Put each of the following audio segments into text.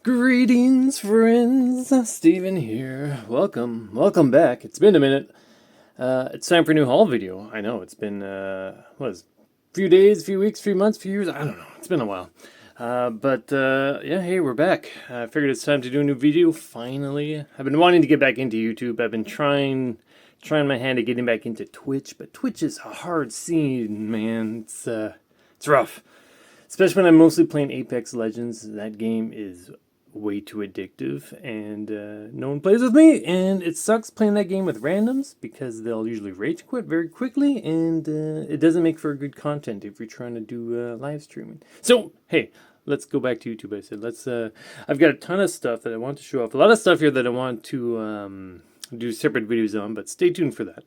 Greetings, friends. Steven here. Welcome back. It's been a minute. It's time for a new haul video. I know it's been few days, few weeks, few months, few years. I don't know. It's been a while. Yeah, hey, we're back. I figured it's time to do a new video. Finally, I've been wanting to get back into YouTube. I've been trying my hand at getting back into Twitch, but Twitch is a hard scene, man. It's rough. Especially when I'm mostly playing Apex Legends. That game is way too addictive, and no one plays with me, and it sucks playing that game with randoms because they'll usually rage quit very quickly, and it doesn't make for good content if you're trying to do live streaming. So hey, let's go back to YouTube. I said I've got a ton of stuff that I want to show off, a lot of stuff here that I want to do separate videos on, but stay tuned for that.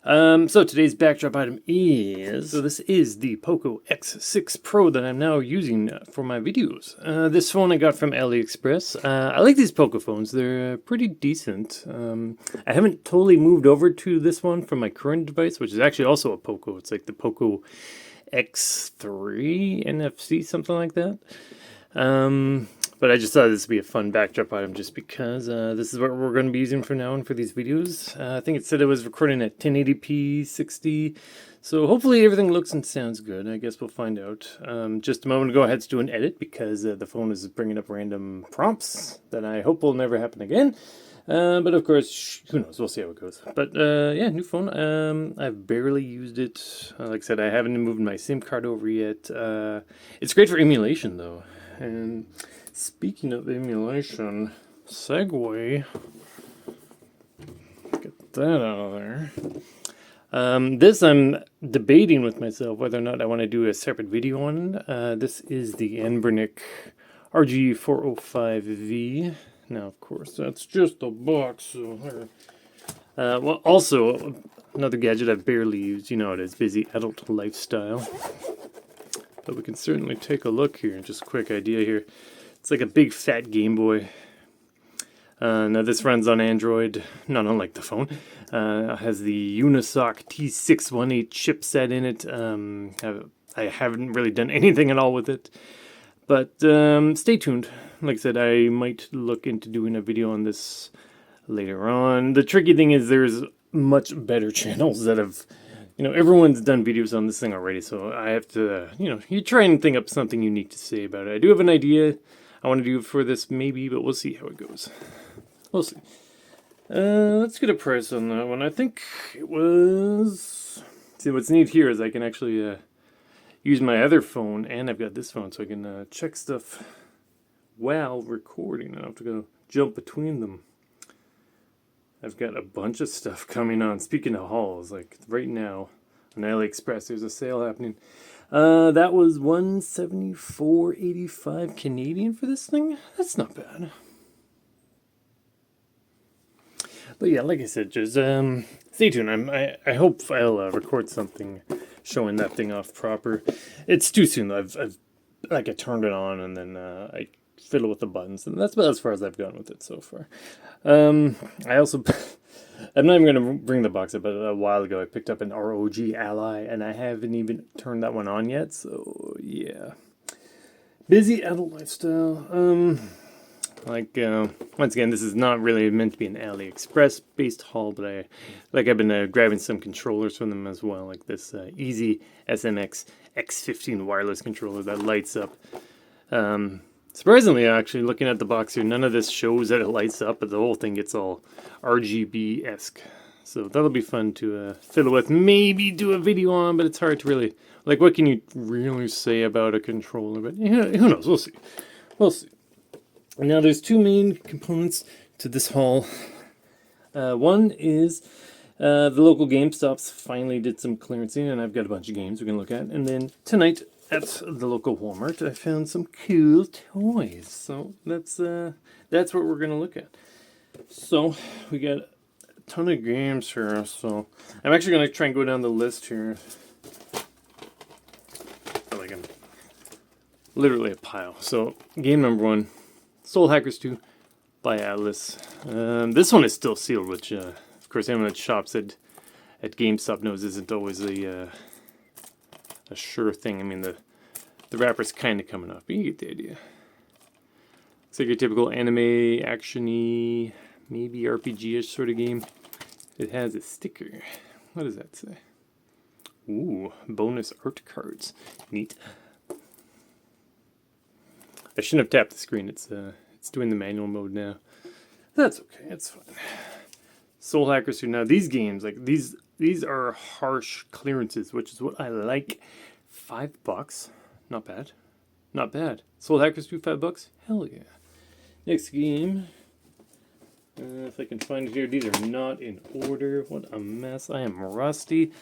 So today's backdrop item is, this is the Poco X6 Pro that I'm now using for my videos. This phone I got from AliExpress. I like these Poco phones. They're pretty decent. I haven't totally moved over to this one from my current device, which is actually also a Poco. It's like the Poco X3 NFC, something like that. But I just thought this would be a fun backdrop item just because this is what we're going to be using from now on for these videos. I think it said it was recording at 1080p 60, so hopefully everything looks and sounds good. I guess we'll find out. Just a moment ago I had to do an edit because the phone is bringing up random prompts that I hope will never happen again. But of course, who knows, we'll see how it goes. But yeah, new phone. I've barely used it. Like I said, I haven't moved my SIM card over yet. It's great for emulation though. And speaking of emulation, segue, get that out of there. This I'm debating with myself whether or not I want to do a separate video on. This is the Anbernic RG405V. Now, of course, that's just a box. So well, also, another gadget I've barely used. You know how it is, busy adult lifestyle. But we can certainly take a look here. Just a quick idea here. It's like a big fat Game Boy. Now this runs on Android, not unlike the phone. Has the Unisoc T618 chipset in it. I haven't really done anything at all with it. But stay tuned. Like I said, I might look into doing a video on this later on. The tricky thing is there's much better channels that have... You know, everyone's done videos on this thing already, so I have to, you try and think up something unique to say about it. I do have an idea I want to do for this, maybe, but we'll see how it goes. We'll see. Let's get a price on that one. I think it was... See, what's neat here is I can actually use my other phone, and I've got this phone, so I can check stuff while recording. I don't have to go jump between them. I've got a bunch of stuff coming on. Speaking of hauls, like right now on AliExpress, there's a sale happening. That was $174.85 Canadian for this thing. That's not bad. But yeah, like I said, just stay tuned. I hope I'll record something showing that thing off proper. It's too soon though. I turned it on and then I fiddle with the buttons, and that's about as far as I've gone with it so far. I also, I'm not even going to bring the box up, but a while ago I picked up an ROG Ally, and I haven't even turned that one on yet, so yeah. Busy adult lifestyle. Once again, this is not really meant to be an AliExpress-based haul, but I've been grabbing some controllers from them as well, like this Easy SMX X15 wireless controller that lights up. Surprisingly, actually, looking at the box here, none of this shows that it lights up, but the whole thing gets all RGB-esque. So that'll be fun to fiddle with, maybe do a video on, but it's hard to really... Like, what can you really say about a controller? But who knows? We'll see. We'll see. Now, there's two main components to this haul. One is the local GameStops finally did some clearancing, and I've got a bunch of games we can look at. And then tonight... at the local Walmart, I found some cool toys. So that's what we're gonna look at. So we got a ton of games here. So I'm actually gonna try and go down the list here. Like I'm literally a pile. So game number 1, Soul Hackers 2 by Atlas. This one is still sealed, which of course anyone that shops at GameStop knows isn't always a sure thing. I mean, the wrapper's kind of coming off, but you get the idea. Looks like your typical anime, action-y, maybe RPG-ish sort of game. It has a sticker. What does that say? Ooh, bonus art cards. Neat. I shouldn't have tapped the screen. It's doing the manual mode now. That's okay. It's fine. Soul Hackers 2. Now these games, like these are harsh clearances, which is what I like. $5. Not bad. Not bad. Soul Hackers 2, $5. Hell yeah. Next game. If I can find it here. These are not in order. What a mess. I am rusty.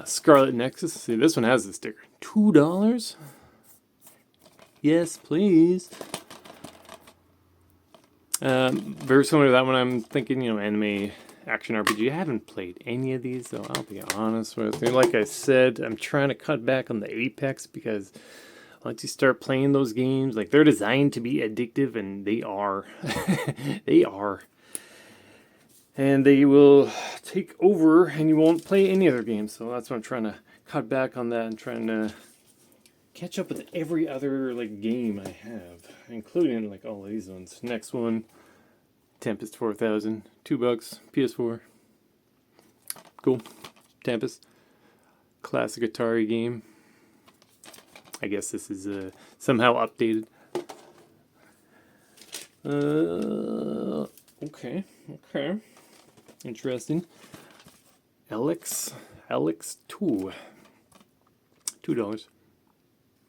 Scarlet Nexus. See, this one has the sticker. $2? Yes, please. Very similar to that one. I'm thinking, anime action RPG. I haven't played any of these, though. I'll be honest with you. Like I said, I'm trying to cut back on the Apex because once you start playing those games, like they're designed to be addictive, and they are. They are. And they will take over, and you won't play any other games. So that's why I'm trying to cut back on that and trying to catch up with every other game I have, including all of these ones. Next one, Tempest 4000, $2, PS4. Cool. Tempest, classic Atari game. I guess this is somehow updated. Okay. Interesting. Alex 2. $2.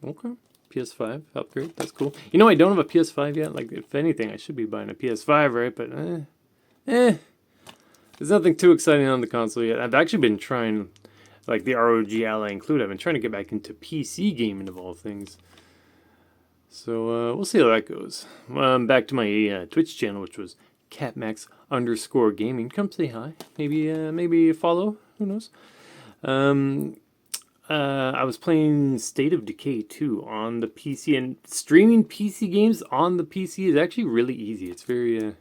Okay. PS5 upgrade. That's cool. I don't have a PS5 yet. If anything, I should be buying a PS5, right? But, there's nothing too exciting on the console yet. I've actually been trying, the ROG Ally Include. I've been trying to get back into PC gaming of all things. So, we'll see how that goes. Back to my Twitch channel, which was catmax_gaming. Come say hi. Maybe follow. Who knows? I was playing State of Decay 2 on the PC, and streaming PC games on the PC is actually really easy. It's very,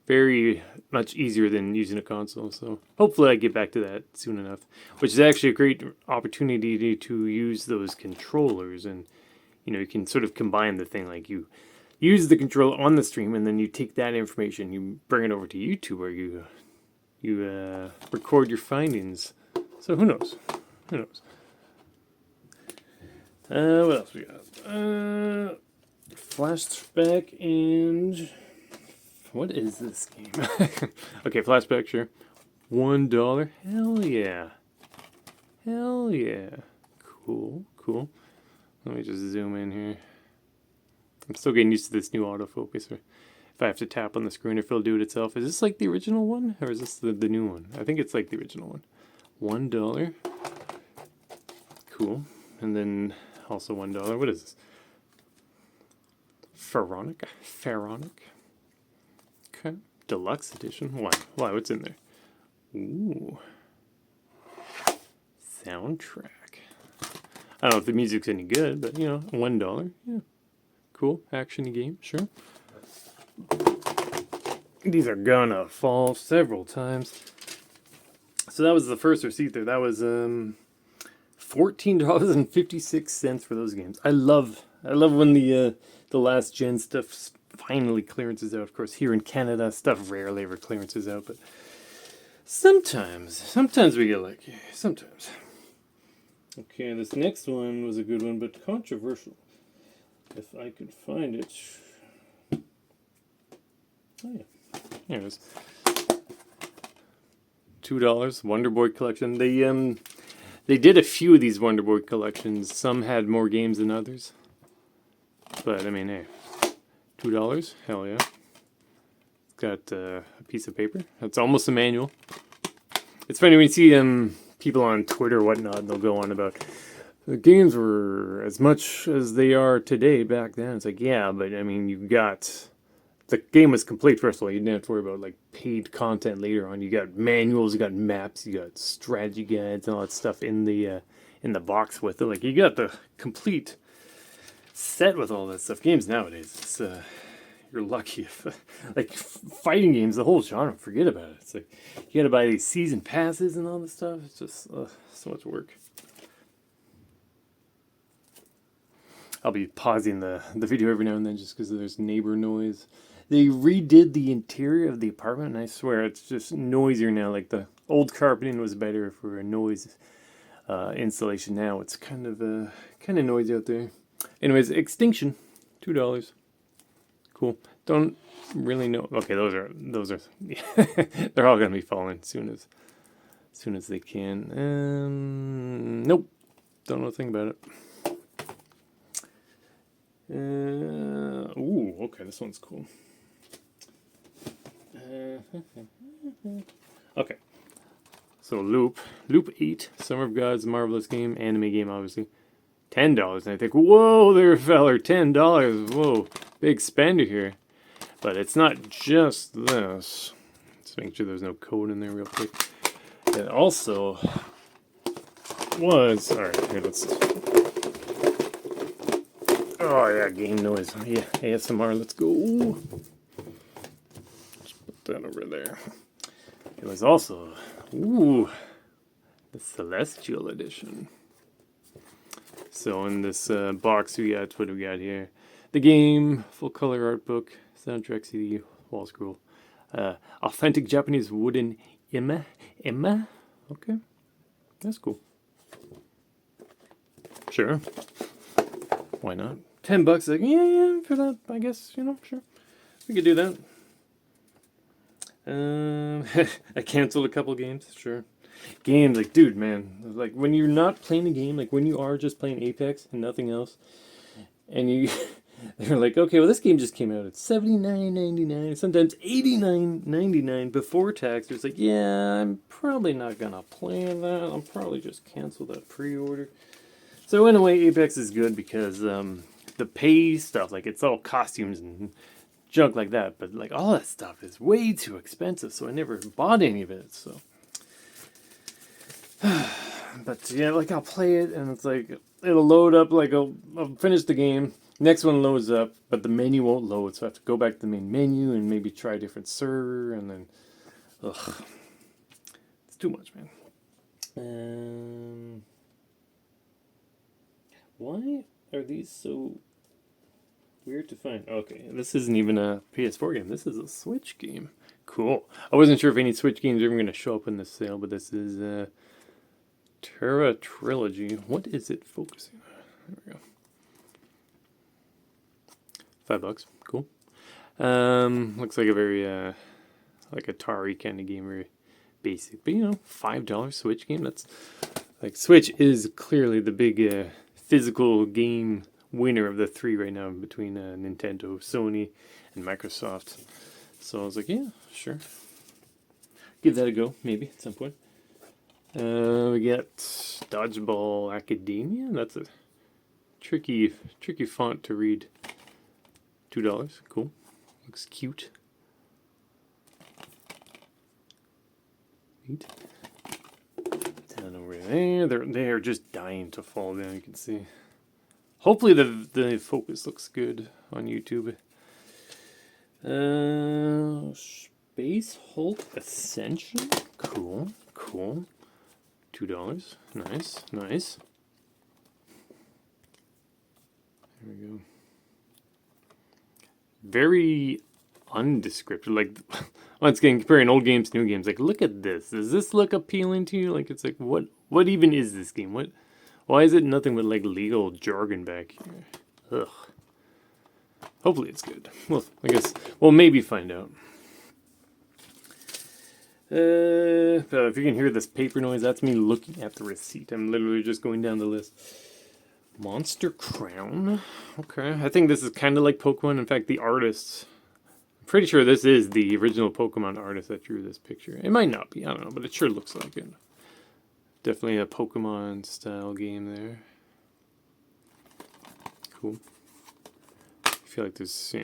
very much easier than using a console. So hopefully I get back to that soon enough, which is actually a great opportunity to use those controllers, and you can sort of combine the thing. You use the controller on the stream, and then you take that information, you bring it over to YouTube, where you record your findings. So who knows? Who knows? What else we got? Flashback and... What is this game? Okay, Flashback, sure. $1. Hell yeah. Hell yeah. Cool. Let me just zoom in here. I'm still getting used to this new autofocus. If I have to tap on the screen, if it'll do it itself. Is this the original one? Or is this the new one? I think it's the original one. $1. Cool. And then... also $1. What is this? Pharaonic. Okay. Deluxe edition. Why? What's in there? Ooh. Soundtrack. I don't know if the music's any good, but $1. Yeah. Cool. Action game. Sure. These are gonna fall several times. So that was the first receipt there. That was $14.56 for those games. I love when the last gen stuff finally clearances out. Of course, here in Canada, stuff rarely ever clearances out, but sometimes we get lucky. Sometimes. Okay, this next one was a good one, but controversial. If I could find it. Oh yeah, there it is. $2 Wonder Boy collection. They did a few of these Wonder Boy collections. Some had more games than others. But, hey, $2? Hell yeah. It's got a piece of paper. It's almost a manual. It's funny when you see people on Twitter or whatnot, they'll go on about the games were as much as they are today back then. It's yeah, but, you got... The game was complete, first of all. You didn't have to worry about paid content later on. You got manuals, you got maps, you got strategy guides, and all that stuff in the box with it. You got the complete set with all that stuff. Games nowadays, it's you're lucky if fighting games, the whole genre, forget about it. It's you got to buy these season passes and all this stuff. It's just so much work. I'll be pausing the video every now and then just because there's neighbor noise. They redid the interior of the apartment, and I swear it's just noisier now. Like the old carpeting was better for a noise installation. Now it's kind of noisy out there. Anyways, Extinction, $2. Cool. Don't really know. Okay, those are they're all gonna be falling soon as they can. Nope, don't know a thing about it. Ooh, okay, this one's cool. Okay, so Loop 8, Summer of Gods, marvelous game, anime game, obviously. $10, and I think, whoa there, feller, $10. Whoa, big spender here. But it's not just this. Let's make sure there's no code in there real quick. It also was, alright, here, let's. Oh yeah, game noise. Yeah, ASMR, let's go. Just put that over there. It was also, ooh, the Celestial Edition. So in this box we got, what do we got here? The game, full color art book, soundtrack CD, wall scroll. Authentic Japanese wooden Emma. Okay, that's cool. Sure. Why not? $10, like, yeah, for that, I guess, sure. We could do that. I canceled a couple games, sure. Games, like, dude, man, like, when you're not playing a game, like, when you are just playing Apex and nothing else, and they're like, okay, well, this game just came out at $79.99, sometimes $89.99 before tax. It's like, yeah, I'm probably not gonna play that. I'll probably just cancel that pre-order. So anyway, Apex is good because the pay stuff, like, it's all costumes and junk like that, but like all that stuff is way too expensive, so I never bought any of it. So but yeah, like, I'll play it and it's like it'll load up, like I'll finish the game, next one loads up, but the menu won't load, so I have to go back to the main menu and maybe try a different server, and then it's too much, man. Why are these so weird to find? Okay, this isn't even a PS4 game. This is a Switch game. Cool. I wasn't sure if any Switch games are even going to show up in this sale, but this is Terra Trilogy. What is it focusing on? There we go. $5. Cool. Looks like a very like Atari kind of game, very basic. But $5 Switch game. That's like, Switch is clearly the big physical game winner of the three right now between Nintendo, Sony, and Microsoft. So I was like, yeah, sure. Give that a go, maybe, at some point. We got Dodgeball Academia. That's a tricky font to read. $2. Cool. Looks cute. Neat. Down over there. They're just dying to fall down, you can see. Hopefully the focus looks good on YouTube. Space Hulk Ascension. Cool. $2. Nice. There we go. Very undescriptive. Like, once again, comparing old games to new games. Like, look at this. Does this look appealing to you? Like, it's like, what even is this game? Why is it nothing but like legal jargon back here? Ugh. Hopefully it's good. Well, I guess we'll maybe find out. But if you can hear this paper noise, that's me looking at the receipt. I'm literally just going down the list. Monster Crown. Okay, I think this is kind of like Pokemon. In fact, the artist, I'm pretty sure this is the original Pokemon artist that drew this picture. It might not be, I don't know, but it sure looks like it. Definitely a Pokemon style game there. Cool. I feel like there's,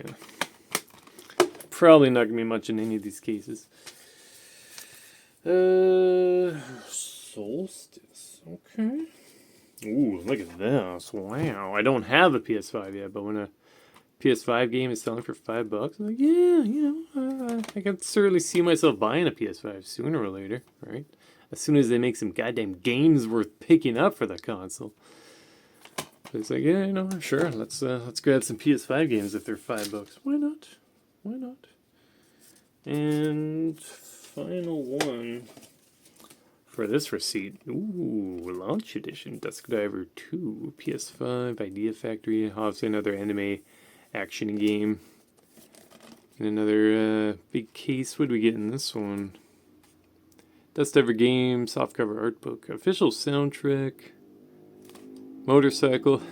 probably not gonna be much in any of these cases. Solstice. Okay. Ooh, look at this. Wow. I don't have a PS5 yet, but when a PS5 game is selling for $5, I'm like, yeah, I can certainly see myself buying a PS5 sooner or later, right? As soon as they make some goddamn games worth picking up for the console. So it's like, yeah, sure, let's grab some PS5 games if they're $5. Why not? Why not? And final one for this receipt. Ooh, launch edition, Dusk Diver 2, PS5, Idea Factory, obviously another anime action game. And another big case. What do we get in this one? Dust Diver game, softcover art book, official soundtrack, motorcycle.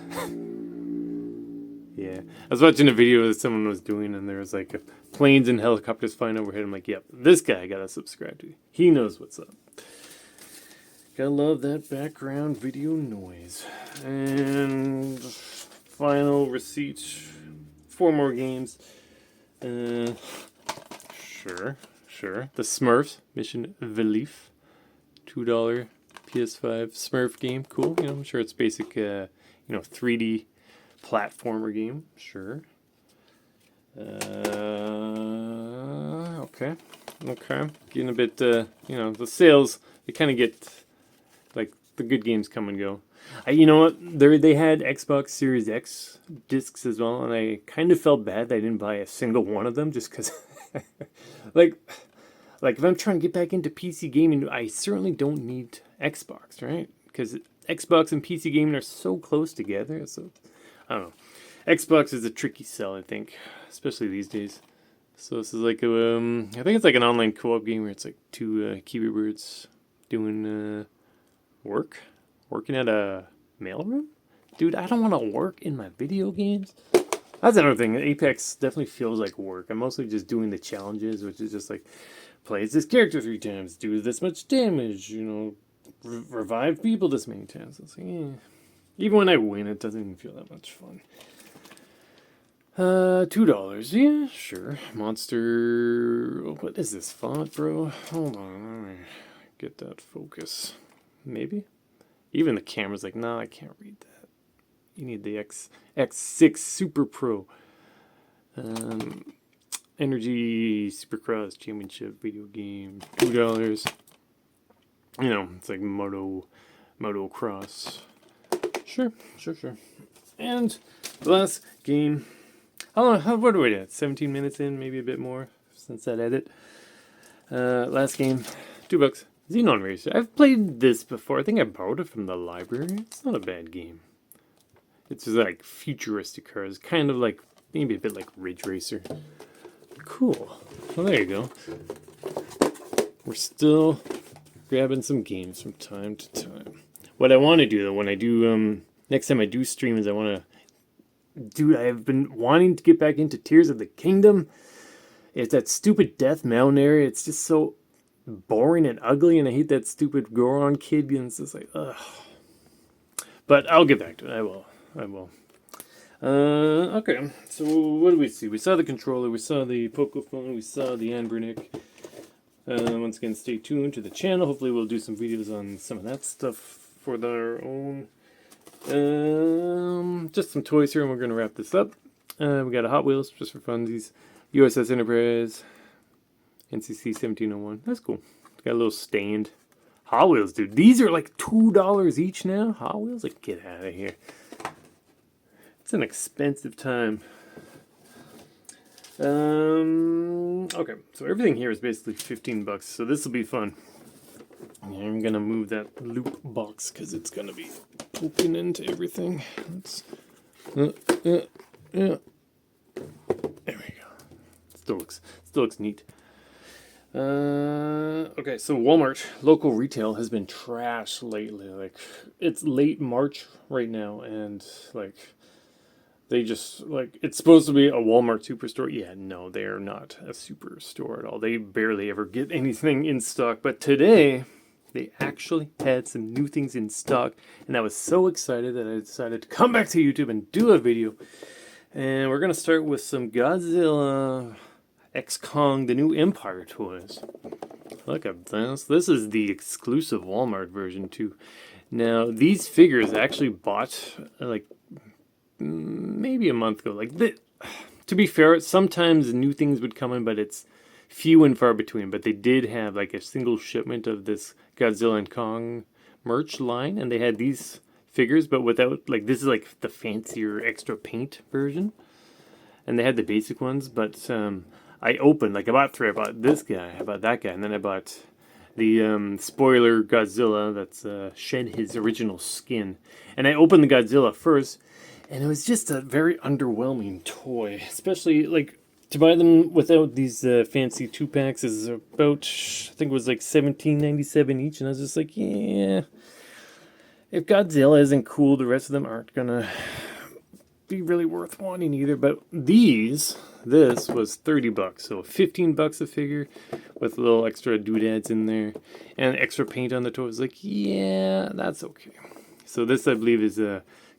Yeah, I was watching a video that someone was doing, and there was like planes and helicopters flying overhead. I'm like, yep, this guy I gotta subscribe to. He knows what's up. Gotta love that background video noise. And final receipt. 4 more games. Sure. The Smurfs Mission Relief, $2 PS5 Smurf game. Cool. I'm sure it's basic, 3D platformer game. Sure. Okay. Getting a bit, the sales, they kind of get, like, the good games come and go. You know what? They had Xbox Series X discs as well, and I kind of felt bad that I didn't buy a single one of them just because, like if I'm trying to get back into PC gaming, I certainly don't need Xbox, right? Because Xbox and PC gaming are so close together. So I don't know. Xbox is a tricky sell, I think, especially these days. So this is like I think it's like an online co-op game where it's like 2 Kiwi birds doing working at a mailroom. Dude, I don't want to work in my video games. That's another thing. Apex definitely feels like work. I'm mostly just doing the challenges, which is just like, play as this character 3 times, do this much damage, revive people this many times. It's like, even when I win, it doesn't even feel that much fun. $2. Yeah, sure. Monster. What is this font, bro? Hold on. Let me get that focus. Maybe? Even the camera's like, nah, I can't read that. You need the X6 Super Pro. Energy Supercross Championship video game. $2. It's like Moto Cross. Sure. And the last game. What are we at? 17 minutes in, maybe a bit more since that edit. Last game, $2. Xenon Racer. I've played this before. I think I borrowed it from the library. It's not a bad game. It's just like futuristic cars, kind of like maybe a bit like Ridge Racer. Cool. Well, there you go. We're still grabbing some games from time to time. What I want to do though, when I do next time I do stream, is I've been wanting to get back into Tears of the Kingdom. It's that stupid Death Mountain area. It's just so boring and ugly, and I hate that stupid Goron kid, and it's just like, ugh. But I'll get back to it. I will. Okay, so what do we see? We saw the controller, we saw the Pocophone, we saw the Anbernic. Once again, stay tuned to the channel. Hopefully we'll do some videos on some of that stuff for our own. Just some toys here, and we're going to wrap this up. We got a Hot Wheels, just for funsies. USS Enterprise. NCC 1701. That's cool. Got a little stand. Hot Wheels, dude. These are like $2 each now. Hot Wheels? Like, get out of here. It's an expensive time. Okay, so everything here is basically $15. So this will be fun. I'm gonna move that loop box because it's gonna be poking into everything. There we go. Still looks neat. Okay, so Walmart local retail has been trash lately. Like, it's late March right now, and like they just it's supposed to be a Walmart superstore. Yeah, no, they are not a superstore at all. They barely ever get anything in stock. But today they actually had some new things in stock, and I was so excited that I decided to come back to YouTube and do a video. And we're gonna start with some Godzilla X Kong, the new Empire toys. Look at this. This is the exclusive Walmart version too. Now, these figures I actually bought like maybe a month ago. To be fair, sometimes new things would come in, but it's few and far between. But they did have like a single shipment of this Godzilla and Kong merch line, and they had these figures, but without, like, this is like the fancier extra paint version. And they had the basic ones, but I opened, like, I bought three. I bought this guy, I bought that guy, and then I bought the spoiler Godzilla that's shed his original skin. And I opened the Godzilla first, and it was just a very underwhelming toy, especially, like, to buy them without these fancy 2-packs is about, I think it was like $17.97 each, and I was just like, yeah, if Godzilla isn't cool, the rest of them aren't gonna be really worth wanting either. But this was $30, so $15 a figure with little extra doodads in there and extra paint on the toy. I was like, yeah, that's okay. So this, I believe, is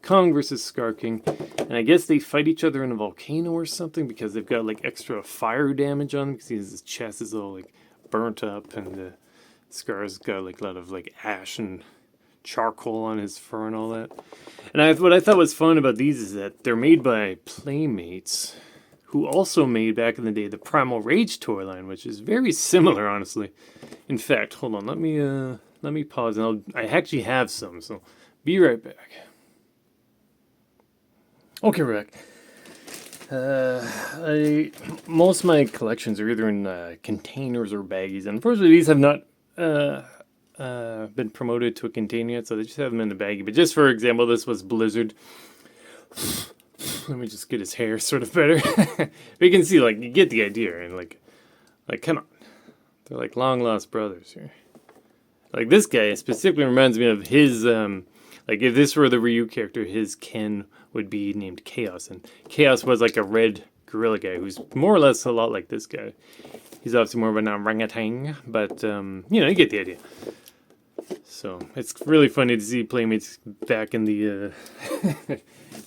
Kong versus Scar King, and I guess they fight each other in a volcano or something because they've got like extra fire damage on him because his chest is all like burnt up, and Scar's got like a lot of like ash and charcoal on his fur and all that. And what I thought was fun about these is that they're made by Playmates, who also made back in the day the Primal Rage toy line, which is very similar, honestly. In fact, hold on, let me pause, and I actually have some, so be right back. Okay, we're back. Most of my collections are either in containers or baggies. Unfortunately, these have not been promoted to a container yet, so they just have them in the baggie. But just for example, this was Blizzard. Let me just get his hair sort of better. But you can see, like, you get the idea, and like, come on, they're like long lost brothers here. Like, this guy specifically reminds me of his, like, if this were the Ryu character, his Ken would be named Chaos, and Chaos was like a red gorilla guy who's more or less a lot like this guy. He's obviously more of an orangutan, but you know, you get the idea. So it's really funny to see Playmates back in the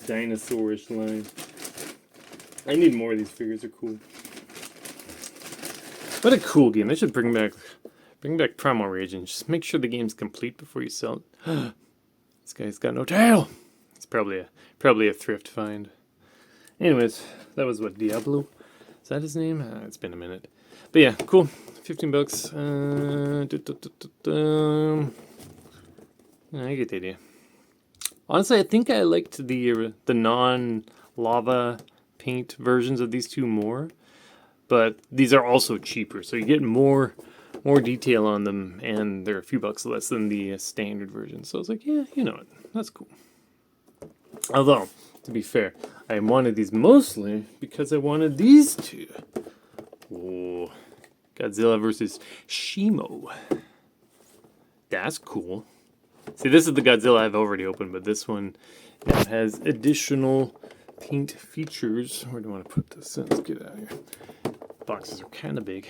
dinosaurish line. I need more of these figures. They're cool. What a cool game! They should bring back Primal Rage and just make sure the game's complete before you sell it. This guy's got no tail. It's probably a thrift find. Anyways, that was what, Diablo? Is that his name? It's been a minute. But yeah, cool. $15. I get the idea. Honestly, I think I liked the non-lava paint versions of these two more, but these are also cheaper, so you get more detail on them, and they're a few bucks less than the standard version. So I was like, yeah, you know what, that's cool. Although, to be fair, I wanted these mostly because I wanted these two. Oh, Godzilla versus Shimo. That's cool. See, this is the Godzilla I've already opened, but this one has additional paint features. Where do I want to put this? Let's get out of here. Boxes are kind of big.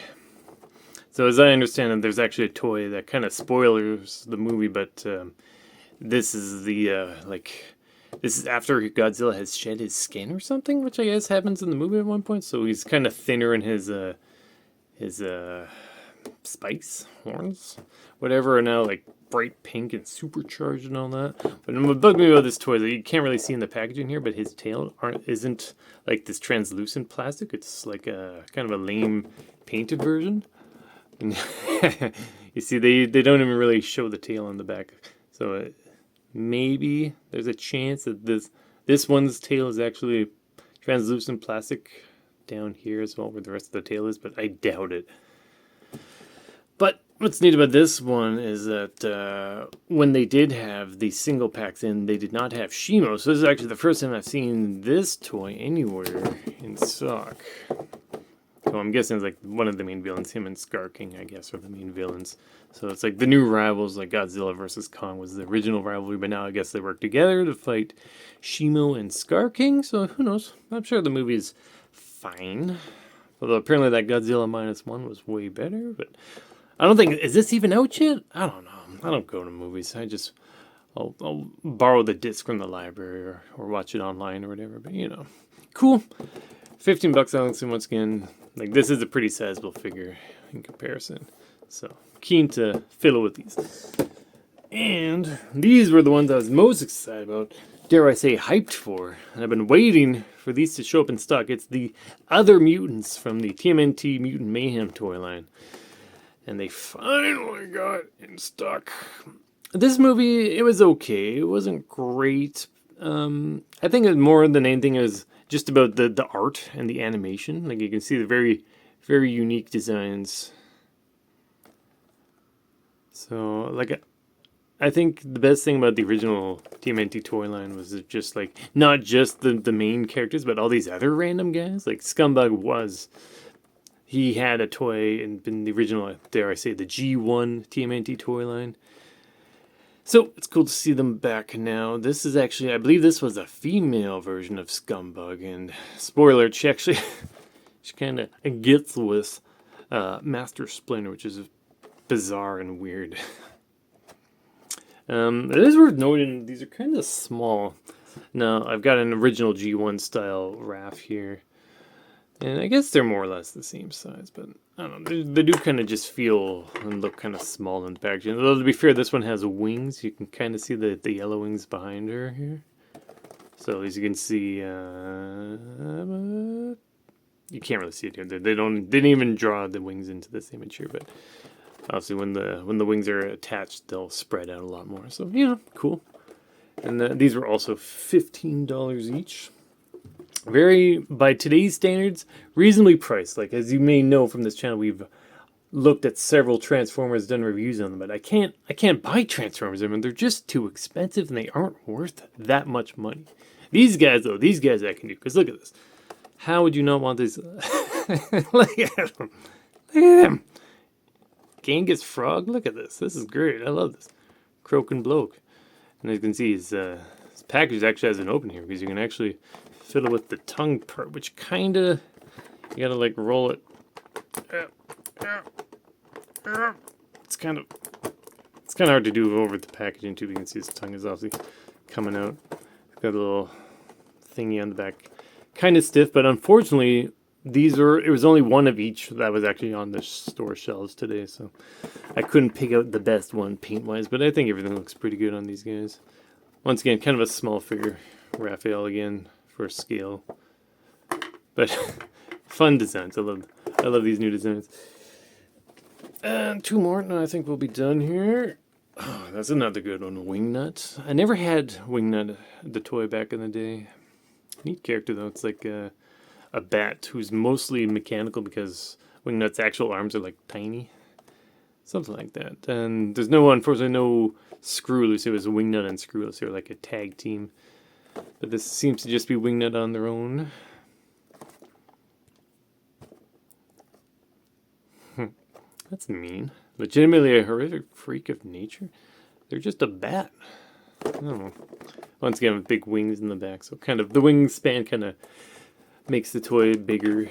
So as I understand it, there's actually a toy that kind of spoilers the movie, but this is the, this is after Godzilla has shed his skin or something, which I guess happens in the movie at one point. So he's kind of thinner in his spikes, horns, whatever, are now like bright pink and supercharged and all that. But what bugged me about this toy that you can't really see in the packaging here, but his tail isn't like this translucent plastic. It's like a kind of a lame painted version. And you see, they don't even really show the tail on the back. So maybe there's a chance that this one's tail is actually translucent plastic down here as well, where the rest of the tail is, but I doubt it. But what's neat about this one is that when they did have the single packs in, they did not have Shimo. So this is actually the first time I've seen this toy anywhere in stock. So I'm guessing it's like one of the main villains, him and Scar King, I guess, are the main villains. So it's like the new rivals, like Godzilla versus Kong was the original rivalry, but now I guess they work together to fight Shimo and Scar King. So who knows? I'm sure the movie is fine. Although apparently that Godzilla -1 was way better, but I don't think, is this even out yet? I don't know. I don't go to movies. I'll borrow the disc from the library or watch it online or whatever, but you know. Cool. $15 Alex, and once again, like, this is a pretty sizable figure in comparison. So keen to fiddle with these. And these were the ones I was most excited about, dare I say hyped for, and I've been waiting for these to show up in stock. It's the other mutants from the TMNT Mutant Mayhem toy line. And they finally got in stock. This movie, it was okay. It wasn't great. I think more than anything is just about the art and the animation. Like you can see the very, very unique designs. So like I think the best thing about the original TMNT toy line was just like not just the main characters, but all these other random guys. Like Scumbag he had a toy in the original, dare I say, the G1 TMNT toy line. So it's cool to see them back now. This is actually, I believe this was a female version of Scumbag, and spoiler, she actually she kind of gets with Master Splinter, which is bizarre and weird. It is worth noting these are kind of small. Now I've got an original G1 style RAF here, and I guess they're more or less the same size, but I don't know. They do kind of just feel and look kind of small in the packaging. Although to be fair, this one has wings. You can kind of see the yellow wings behind her here. So as you can see, you can't really see it here. They didn't even draw the wings into this image here, but obviously when the wings are attached, they'll spread out a lot more. So yeah, cool. And these were also $15 each. Very, by today's standards, reasonably priced. Like, as you may know from this channel, we've looked at several Transformers, done reviews on them, but I can't buy Transformers. I mean, they're just too expensive and they aren't worth that much money. These guys, though, these guys I can do, because look at this. How would you not want this? Look at them. Look at them. Genghis Frog, look at this. This is great. I love this. Croaking bloke. And as you can see, his package actually has an open here, because you can actually fiddle with the tongue part, which kind of, you gotta like roll it. It's kind of hard to do over the packaging too. You can see his tongue is obviously coming out. It's got a little thingy on the back, kind of stiff, but unfortunately it was only one of each that was actually on the store shelves today, so I couldn't pick out the best one paint wise, but I think everything looks pretty good on these guys. Once again, kind of a small figure, Raphael again, for scale, but fun designs. I love these new designs. And two more, and I think we'll be done here. Oh, that's another good one, Wingnut. I never had Wingnut, the toy, back in the day. Neat character though. It's like a bat who's mostly mechanical because Wingnut's actual arms are like tiny, something like that. And there's unfortunately no Screwloose. It was Wingnut and Screwloose. They were like a tag team. But this seems to just be Wingnut on their own. That's mean. Legitimately a horrific freak of nature. They're just a bat. I don't know. Once again, with big wings in the back, so kind of the wingspan kind of makes the toy bigger.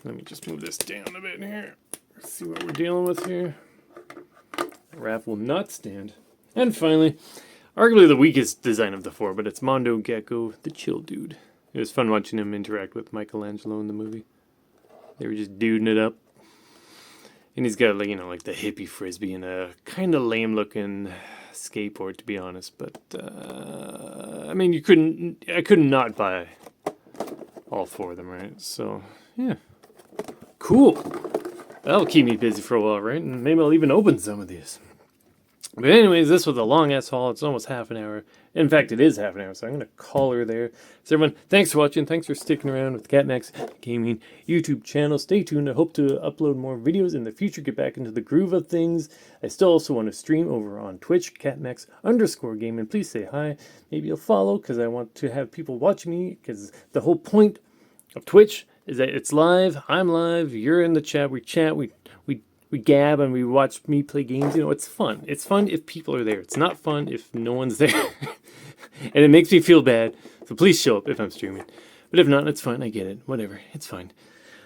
Let me just move this down a bit here. Let's see what we're dealing with here. The RAF will not stand. And finally, arguably the weakest design of the four, but it's Mondo Gecko, the chill dude. It was fun watching him interact with Michelangelo in the movie. They were just duding it up. And he's got, like, you know, like the hippie frisbee and a kind of lame looking skateboard, to be honest. But, I mean, I couldn't not buy all four of them, right? So, yeah. Cool. That'll keep me busy for a while, right? And maybe I'll even open some of these. But anyways, this was a long-ass haul. It's almost half an hour. In fact, it is half an hour, so I'm going to call her there. So everyone, thanks for watching. Thanks for sticking around with the CatMax Gaming YouTube channel. Stay tuned. I hope to upload more videos in the future, get back into the groove of things. I still also want to stream over on Twitch, CatMax_gaming. Please say hi. Maybe you'll follow, because I want to have people watch me, because the whole point of Twitch is that it's live. I'm live. You're in the chat. We chat. We gab and we watch me play games. You know, it's fun. It's fun if people are there. It's not fun if no one's there. And it makes me feel bad. So please show up if I'm streaming. But if not, it's fine. I get it. Whatever. It's fine.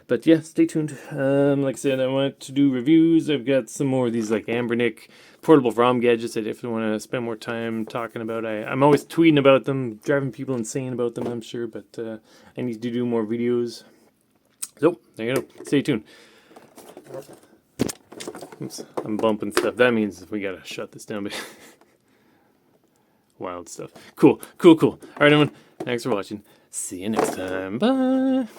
But yeah, stay tuned. Like I said, I want to do reviews. I've got some more of these like Ambernick portable ROM gadgets I definitely want to spend more time talking about. I'm always tweeting about them, driving people insane about them, I'm sure. But I need to do more videos. So, there you go. Stay tuned. Oops, I'm bumping stuff. That means we gotta shut this down. But wild stuff. Cool. All right, everyone. Thanks for watching. See you next time. Bye.